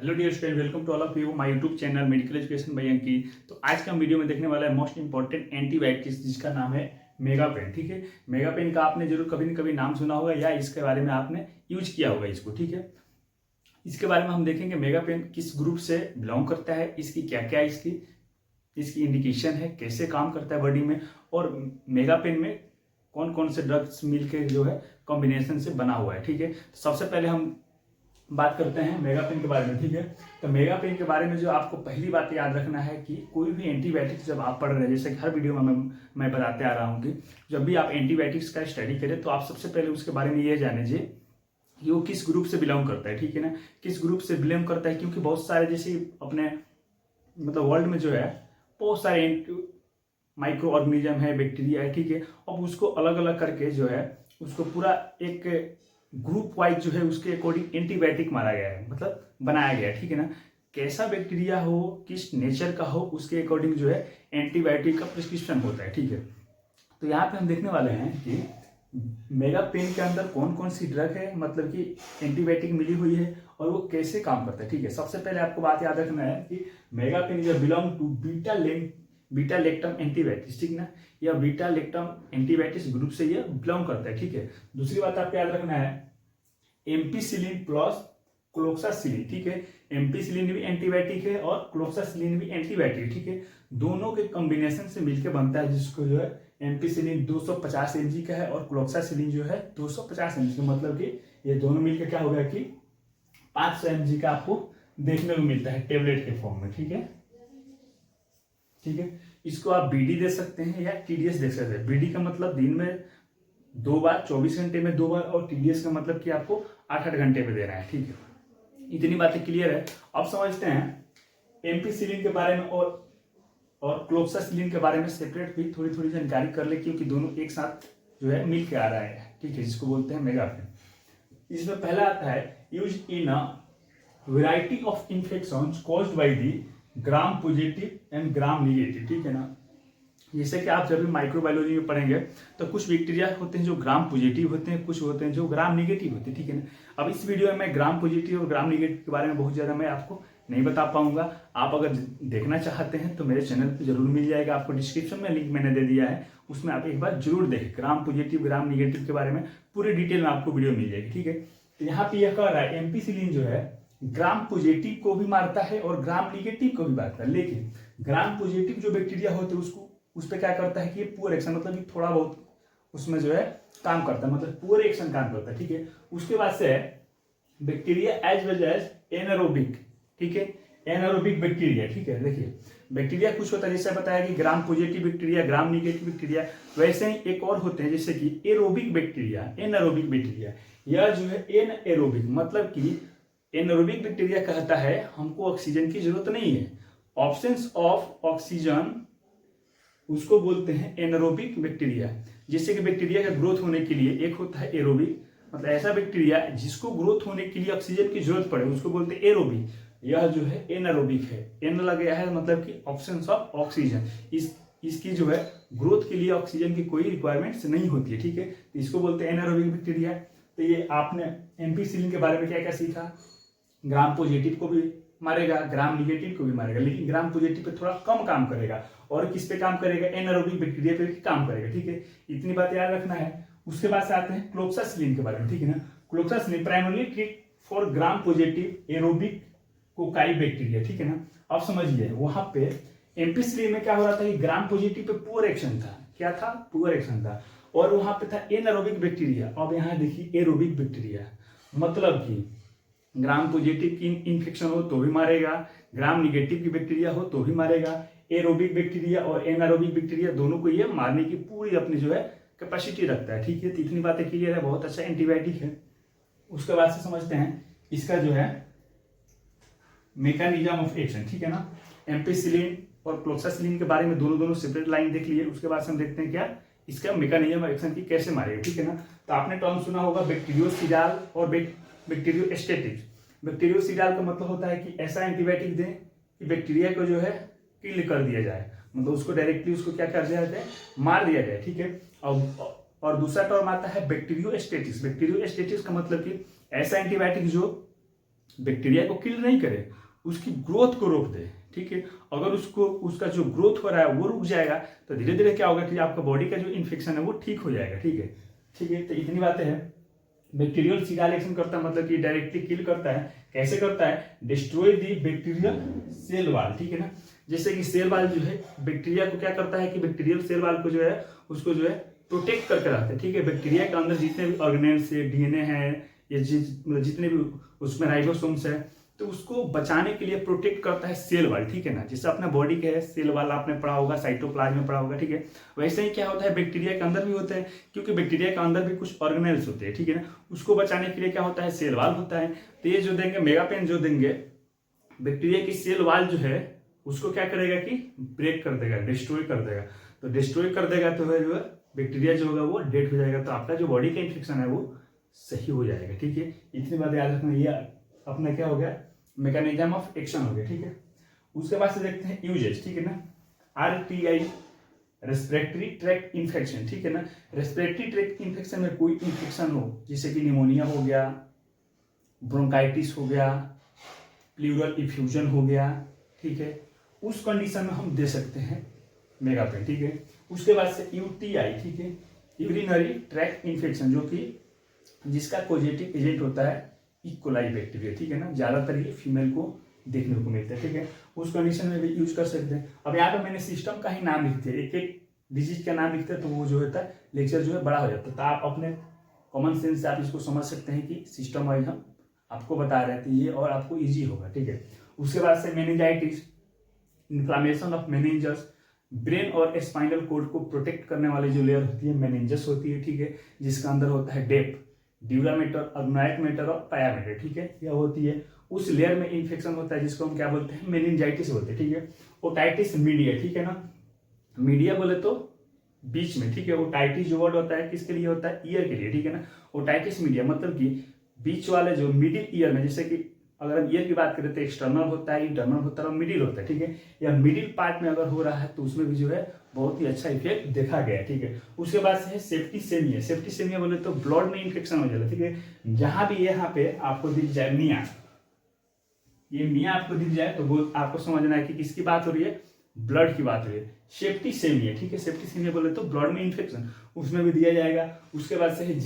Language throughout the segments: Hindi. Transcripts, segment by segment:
Hello dear student, welcome to all of you my YouTube channel medical education by Ankit. तो आज का हम वीडियो में देखने वाला है मोस्ट इंपॉर्टेंट एंटीबायोटिक्स, जिसका नाम है मेगापेन। ठीक है, मेगापेन का आपने जरूर कभी न कभी नाम सुना होगा या इसके बारे में आपने यूज किया होगा इसको। ठीक है, इसके बारे में हम देखेंगे मेगापेन किस ग्रुप से बिलोंग करता है, इसकी क्या क्या इसकी इंडिकेशन है, कैसे काम करता है बॉडी में, और मेगापेन में कौन कौन से ड्रग्स मिलकर जो है कॉम्बिनेशन से बना हुआ है। ठीक है, तो सबसे पहले हम बात करते हैं मेगापेन के बारे में। ठीक है, तो मेगापेन के बारे में जो आपको पहली बात याद रखना है कि कोई भी एंटीबायोटिक्स जब आप पढ़ रहे हैं, जैसे कि हर वीडियो में मैं बताते आ रहा हूँ कि जब भी आप एंटीबायोटिक्स का स्टडी करें तो आप सबसे पहले उसके बारे में ये जानिए कि वो किस ग्रुप से बिलोंग करता है। ठीक है ना, किस ग्रुप से बिलोंग करता है, क्योंकि बहुत सारे जैसे अपने मतलब वर्ल्ड में जो है बहुत सारे माइक्रो ऑर्गेनिज्म है, बैक्टीरिया है। ठीक है, अब उसको अलग अलग करके जो है उसको पूरा एक ग्रुप वाइज जो है उसके अकॉर्डिंग एंटीबायोटिक मारा गया है, मतलब बनाया गया है। ठीक है ना, कैसा बैक्टीरिया हो, किस नेचर का हो, उसके अकॉर्डिंग जो है एंटीबायोटिक का प्रिस्क्रिप्शन होता है। ठीक है, तो यहाँ पे हम देखने वाले हैं कि मेगापेन के अंदर कौन कौन सी ड्रग है, मतलब कि एंटीबायोटिक मिली हुई है और वो कैसे काम करता है। ठीक है, सबसे पहले आपको बात याद रखना है कि megapen is belong to beta lactam antibiotics. ठीक ना, या बीटा लेक्टम एंटीबायोटिक्स ग्रुप से ये बिलोंग करता है। ठीक है, दूसरी बात आपको याद रखना है एम्पिसिलिन प्लस क्लोक्सासिलिन। ठीक है, एम्पिसिलिन भी एंटीबायोटिक है और क्लोक्सासिलिन भी एंटीबायोटिक। ठीक है, दोनों के कॉम्बिनेशन से मिलकर बनता है, जिसको जो है एम्पिसिलिन 250 mg का है और क्लोक्सासिलिन जो है 250 mg का, मतलब कि ये दोनों मिलकर क्या होगा कि 500 mg का आपको देखने को मिलता है टेबलेट के फॉर्म में। ठीक है, ठीक है, इसको आप बीडी दे सकते हैं या टीडीएस दे सकते हैं। बीडी का मतलब दिन में 2 बार, 24 घंटे में 2 बार, और टीडीएस का मतलब कि आपको 8-8 घंटे में देना है। ठीक है, इतनी बातें क्लियर है। अब समझते हैं एम्पिसिलिन के बारे में और क्लोक्सासिलिन के बारे में सेपरेट भी थोड़ी थोड़ी जानकारी कर ले, क्योंकि दोनों एक साथ जो है मिल के आ रहा है। ठीक है, जिसको बोलते हैं मेगापेन। इसमें पहला आता है use in a variety of infections caused by the gram positive and gram negative. ठीक है ना, जैसे कि आप जब भी माइक्रोबायोलॉजी में पढ़ेंगे तो कुछ बैक्टीरिया होते हैं जो ग्राम पॉजिटिव होते हैं, कुछ होते हैं जो ग्राम निगेटिव होते हैं। ठीक है ना, अब इस वीडियो में मैं ग्राम पॉजिटिव और ग्राम निगेटिव के बारे में बहुत ज़्यादा मैं आपको नहीं बता पाऊंगा। आप अगर देखना चाहते हैं तो मेरे चैनल पर जरूर मिल जाएगा, आपको डिस्क्रिप्शन में लिंक मैंने दे दिया है, उसमें आप एक बार जरूर देखें। ग्राम पॉजिटिव ग्राम निगेटिव के बारे में पूरी डिटेल में आपको वीडियो मिल जाएगी। ठीक है, तो यहाँ पे यह कह रहा है एम्पिसिलिन जो है ग्राम पॉजिटिव को भी मारता है और ग्राम निगेटिव को भी मारता है, लेकिन ग्राम पॉजिटिव जो बैक्टीरिया होते हैं उसको उस पर क्या करता है कि ये पुअर एक्शन, मतलब कि थोड़ा बहुत उसमें जो है काम करता है, मतलब पुअर एक्शन काम करता है। ठीक है, उसके बाद से bacteria as well as anaerobic. ठीक है, एनारोबिक बैक्टीरिया। ठीक है, देखिए बैक्टीरिया कुछ होता है, जैसे बताया कि ग्राम पॉजिटिव बैक्टीरिया, ग्राम निगेटिव बैक्टीरिया, वैसे ही एक और होते हैं जैसे कि एरोबिक बैक्टीरिया, एनारोबिक बैक्टीरिया। यह जो है एनारोबिक, मतलब कि एनारोबिक बैक्टीरिया कहता है हमको ऑक्सीजन की जरूरत नहीं है, ऑब्सेंस ऑफ ऑक्सीजन, उसको बोलते हैं एनारोबिक बैक्टीरिया। जैसे कि बैक्टीरिया का ग्रोथ होने के लिए एक होता है एरोबिक, मतलब ऐसा बैक्टीरिया जिसको ग्रोथ होने के लिए ऑक्सीजन की जरूरत पड़े उसको बोलते हैं एरोबिक। यह जो है एनारोबिक है, एन लग गया है मतलब कि ऑब्सेंस ऑफ ऑक्सीजन, इसकी जो है ग्रोथ के लिए ऑक्सीजन की कोई रिक्वायरमेंट्स नहीं होती है। ठीक है, तो इसको बोलते हैं एनारोबिक बैक्टीरिया। तो ये आपने एम्पिसिलिन के बारे में क्या क्या सीखा, ग्राम पॉजिटिव को भी मारेगा, ग्राम निगेटिव को भी मारेगा, लेकिन ग्राम पॉजिटिव पे थोड़ा कम काम करेगा और किस पे काम करेगा, एनारोबिक बैक्टीरिया पे भी काम करेगा। ठीक है, इतनी बात याद रखना है। उसके बाद से आते हैं क्लोक्सासिलिन के बारे में। ठीक है ना, cloxacillin primarily treat for gram positive aerobic cocci bacteria. ठीक है ना, अब समझिए वहां पे एम्पिसिलिन में क्या हो रहा था कि gram positive pay poor action था, क्या था, पुअर एक्शन था, और वहां पे था एनारोबिक बैक्टीरिया। अब यहाँ देखिए एरोबिक बैक्टीरिया, मतलब कि ग्राम पॉजिटिव की इन्फेक्शन हो तो भी मारेगा, ग्राम निगेटिव की बैक्टीरिया हो तो भी मारेगा। एरोबिक बैक्टीरिया और एनारोबिक बैक्टीरिया दोनों को ये मारने की पूरी अपनी जो है कैपेसिटी रखता है। ठीक है, तो इतनी बातें क्लियर है, बहुत अच्छा एंटीबायोटिक है। उसके बाद से समझते हैं इसका जो है मैकेनिज्म ऑफ एक्शन। ठीक है ना, एम्पिसिलिन और क्लोक्सासिलिन के बारे में दोनों सेपरेट लाइन देख लिए। उसके बाद से हम देखते हैं क्या इसका मैकेनिज्म ऑफ एक्शन की कैसे मारेगा। ठीक है ना, तो आपने टर्म सुना होगा बैक्टीरियोसिडाल और बैक्टीरियोस्टेटिक्स। बैक्टीरियोसिडाल का मतलब होता है कि ऐसा एंटीबायोटिक दें कि बैक्टीरिया को जो है किल कर दिया जाए, मतलब उसको डायरेक्टली उसको क्या कर दिया जाए, मार दिया जाए। ठीक है, और दूसरा टर्म आता है बैक्टीरियोस्टेटिक्स। बैक्टीरियोस्टेटिक्स का मतलब कि ऐसा एंटीबायोटिक जो बैक्टीरिया को किल नहीं करे, उसकी ग्रोथ को रोक दे, ठीक है। अगर उसको उसका जो ग्रोथ हो रहा है वो रुक जाएगा तो धीरे धीरे क्या होगा कि आपका बॉडी का जो इन्फेक्शन है वो ठीक हो जाएगा, ठीक है, ठीक है। तो इतनी बातें हैं। बैक्टीरियल सिगाल एक्शन करता है मतलब कि डायरेक्टली किल करता है। कैसे करता है? डिस्ट्रॉय दी बैक्टीरियल सेल वाल, ठीक है ना। जैसे कि सेल वाल जो है बैक्टीरिया को क्या करता है कि बैक्टीरियल सेल वाल को जो है उसको जो है प्रोटेक्ट करके रखते हैं, ठीक है। बैक्टीरिया के अंदर जितने भी ऑर्गेनेल्स है, डीएनए है, या मतलब जितने भी उसमें राइबोसोम्स है, तो उसको बचाने के लिए प्रोटेक्ट करता है सेल वाल, ठीक है ना। जैसे अपने बॉडी के है सेल वाल आपने पढ़ा होगा, साइटोप्लाज्म में पढ़ा होगा, ठीक है। वैसे ही क्या होता है बैक्टीरिया के अंदर भी होता है, क्योंकि बैक्टीरिया के अंदर भी कुछ ऑर्गेनेल्स होते हैं, ठीक है ना। उसको बचाने के लिए क्या होता है सेल वाल होता है। तो ये जो देंगे मेगापेन जो देंगे, बैक्टीरिया की सेल वाल जो है उसको क्या करेगा कि ब्रेक कर देगा, डिस्ट्रॉय कर देगा। तो डिस्ट्रॉय कर देगा तो जो है बैक्टीरिया जो होगा वो डेड हो जाएगा, तो आपका जो बॉडी का इन्फेक्शन है वो सही हो जाएगा, ठीक है। इतनी बात याद रखना। ये अपना क्या हो गया, मैकेनिज्म ऑफ एक्शन हो गया, ठीक है। उसके बाद से देखते हैं यूजेस, ठीक है ना। RTI रेस्पिरेटरी ट्रैक्ट इन्फेक्शन, ठीक है ना। रेस्पिरेटरी ट्रैक्ट इन्फेक्शन में कोई इन्फेक्शन हो, जैसे कि निमोनिया हो गया, ब्रोंकाइटिस हो गया, प्लूरल इफ्यूजन हो गया, ठीक है, उस कंडीशन में हम दे सकते हैं मेगापेन, ठीक है। उसके बाद से UTI, ठीक है, यूरिनरी ट्रैक्ट इन्फेक्शन, जो कि जिसका पॉजिटिव एजेंट होता है इकोलाई बैक्टीरिया, ठीक है ना। ज्यादातर ये फीमेल को देखने को मिलता है, ठीक है। उस कंडीशन में भी यूज कर सकते हैं। अब यहाँ पे मैंने सिस्टम का ही नाम लिखते हैं, एक एक डिजीज का नाम लिखते हैं, तो वो जो होता है लेक्चर जो है बड़ा हो जाता है। तो आप अपने कॉमन सेंस से आप इसको समझ सकते हैं कि सिस्टम वाइज हम आपको बता रहे थे ये, और आपको ईजी होगा, ठीक है। उसके बाद से मेनिंजाइटिस, इन्फ्लामेशन ऑफ मेनिंजस, ब्रेन और स्पाइनल कोड को प्रोटेक्ट करने वाली जो लेयर होती है मेनिंजस होती है, ठीक है, जिसका अंदर होता है डेप, ड्यूरामेटर, अर्गोनाइट मैटर और पायामेटर, ठीक है, यह होती है। उस लेयर में इन्फेक्शन होता है जिसको हम क्या बोलते हैं, मेनिंजाइटिस बोलते हैं, ठीक है। ओटाइटिस मीडिया, ठीक है ना। मीडिया बोले तो बीच में, ठीक है। ओटाइटिस जो वर्ड होता है किसके लिए होता है, ईयर के लिए, ठीक है ना। ओटाइटिस मीडिया मतलब कि बीच वाले जो मिडिल ईयर में, जैसे कि अगर हम ईयर की बात करें तो एक्सटर्नल होता है, इंटरनल होता है और मिडिल होता है, ठीक है। या मिडिल पार्ट में अगर हो रहा है तो उसमें भी जो है बहुत ही अच्छा इफेक्ट देखा गया है, ठीक है। उसके बाद से है सेप्टिसेमिया। सेप्टिसेमिया बोले तो ब्लड में इन्फेक्शन हो जाता है, ठीक है। जहां भी यहाँ पे आपको दिख जाए मियाँ, ये मियाँ आपको दिख जाए तो वो आपको समझना है कि किसकी बात हो रही है, ब्लड की बात हो रही है। सेप्टिसेमिया, ठीक है। सेप्टिसेमिया बोले तो ब्लड में इन्फेक्शन, उसमें भी दिया जाएगा। उसके बाद से है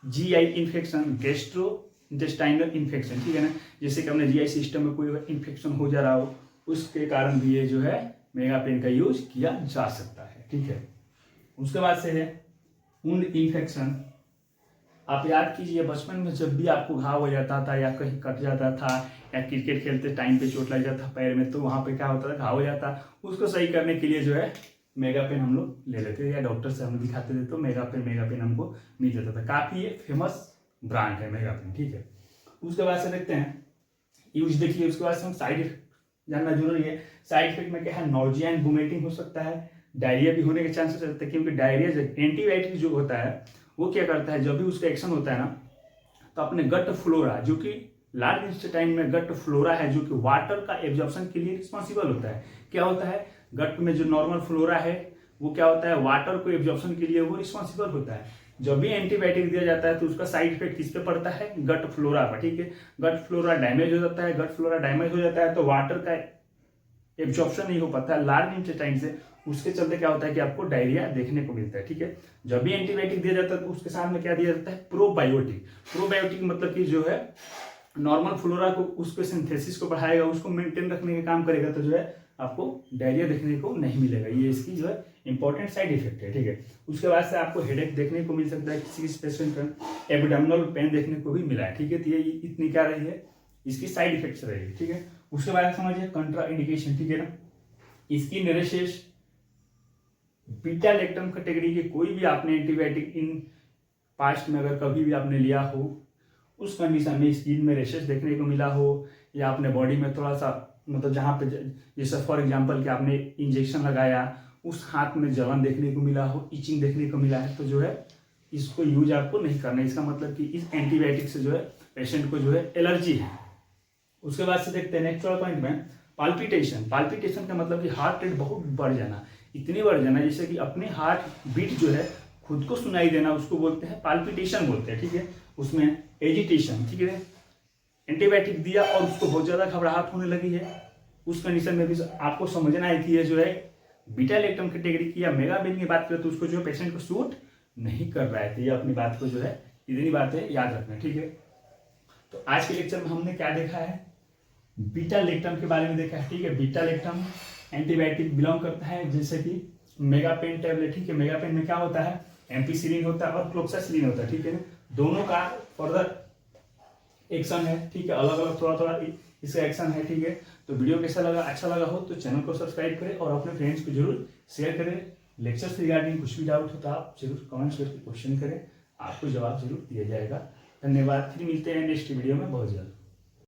GI infection, gastro intestinal infection, ठीक है ना। जैसे कि अपने GI सिस्टम में कोई इन्फेक्शन हो जा रहा हो, उसके कारण भी ये जो है मेगापेन का यूज किया जा सकता है, ठीक है। उसके बाद से है वुंड इन्फेक्शन। आप याद कीजिए बचपन में जब भी आपको घाव हो जाता था या कहीं कट जाता था या क्रिकेट खेलते टाइम पे चोट लग जाता था पैर में, तो वहाँ पे क्या होता था, घाव हो जाता, उसको सही करने के लिए जो है मेगापेन हम लोग ले लेते थे या डॉक्टर से हम दिखाते थे, तो मेगापेन हमको मिल जाता था। काफ़ी ये फेमस ब्रांड है मेगापेन, ठीक है। उसके बाद से देखते हैं यूज, देखिए उसके बाद से हम साइड इफेक्ट जानना जरूरी है। साइड इफेक्ट में क्या है, नॉजिया एंड वोमिटिंग हो सकता है, डायरिया भी होने के चांसेस रहते हैं, क्योंकि डायरिया एंटीबायोटिक जो होता है वो क्या करता है, जब भी उसका एक्शन होता है ना, तो अपने गट फ्लोरा, जो कि लार्ज इंटेस्टाइन में गट फ्लोरा है, जो कि वाटर का एब्जॉर्प्शन के लिए रिस्पॉन्सिबल होता है। क्या होता है, गट में जो नॉर्मल फ्लोरा है वो क्या होता है, वाटर को एब्जॉर्प्शन के लिए वो रिस्पॉन्सिबल होता है। जब भी एंटीबायोटिक दिया जाता है तो उसका साइड इफेक्ट किस पे पड़ता है, गट फ्लोरा पर, ठीक है। गट फ्लोरा डैमेज हो जाता है, गट फ्लोरा डैमेज हो जाता है तो वाटर का एब्जॉर्प्शन नहीं हो पाता है लार्ज इंटेस्टाइन से, उसके चलते क्या होता है कि आपको डायरिया देखने को मिलता है, ठीक है। जब भी एंटीबायोटिक दिया जाता है तो उसके साथ में क्या दिया जाता है, प्रोबायोटिक। प्रोबायोटिक मतलब कि जो है नॉर्मल फ्लोरा को, उसके सिंथेसिस को बढ़ाएगा, उसको मेंटेन रखने का काम करेगा, तो जो है आपको डायरिया देखने को नहीं मिलेगा। ये इसकी जो है इंपॉर्टेंट साइड इफेक्ट है, ठीक है। उसके बाद से आपको हेडेक देखने को मिल सकता है, किसी पेशेंट का एब्डोमिनल पेन देखने को भी मिला है, ठीक है। तो ये इतनी क्या रही है, इसकी साइड इफेक्ट्स रहेगी, ठीक है। उसके बाद समझिए कंट्रा इंडिकेशन, ठीक है ना। Skin rashes, beta lactam category के कोई भी आपने एंटीबायोटिक इन पास्ट में अगर कभी भी आपने लिया हो, उस कंडीशन में स्किन में रैशेस देखने को मिला हो, या अपने बॉडी में थोड़ा सा मतलब जहाँ पे जैसे फॉर एग्जांपल कि आपने इंजेक्शन लगाया उस हाथ में जलन देखने को मिला हो, इचिंग देखने को मिला है, तो जो है इसको यूज आपको नहीं करना है। इसका मतलब कि इस एंटीबायोटिक से जो है पेशेंट को जो है एलर्जी है। उसके बाद से देखते हैं नेक्स्ट पॉइंट में पाल्पिटेशन। पाल्पिटेशन का मतलब कि हार्ट रेट बहुत बढ़ जाना, इतनी बढ़ जाना जैसे कि अपने हार्ट बीट जो है खुद को सुनाई देना, उसको बोलते हैं पाल्पिटेशन बोलते हैं, ठीक है। उसमें एजिटेशन, ठीक है, एंटीबायोटिक दिया और उसको बहुत ज़्यादा घबराहट होने लगी है, उस कंडीशन में भी आपको समझना है कि ये जो है बीटा लैक्टम कैटेगरी की या मेगापेन की बात करें तो उसको जो पेशेंट को सूट नहीं कर रहा है। तो ये अपनी बात को जो है इतनी बातें याद रखना, ठीक है। तो आज के लेक्चर में हमने क्या देखा है, बीटा लैक्टम के बारे में देखा है, ठीक है। बीटा लैक्टम एंटीबायोटिक बिलोंग करता है, जैसे कि मेगापेन टैबलेट, ठीक है। मेगापेन में क्या होता है, एम्पिसिलिन होता है और क्लोक्सासिलिन होता है, ठीक है। दोनों का फर्दर एक्शन है, ठीक है, अलग अलग थोड़ा थोड़ा इसका एक्शन है, ठीक है। तो वीडियो कैसा लगा, अच्छा लगा हो तो चैनल को सब्सक्राइब करें और अपने फ्रेंड्स को जरूर शेयर करें। लेक्चर से रिगार्डिंग कुछ भी डाउट हो तो आप जरूर कमेंट्स करके क्वेश्चन करें, आपको जवाब जरूर दिया जाएगा। धन्यवाद, फिर मिलते हैं नेक्स्ट वीडियो में बहुत जल्द।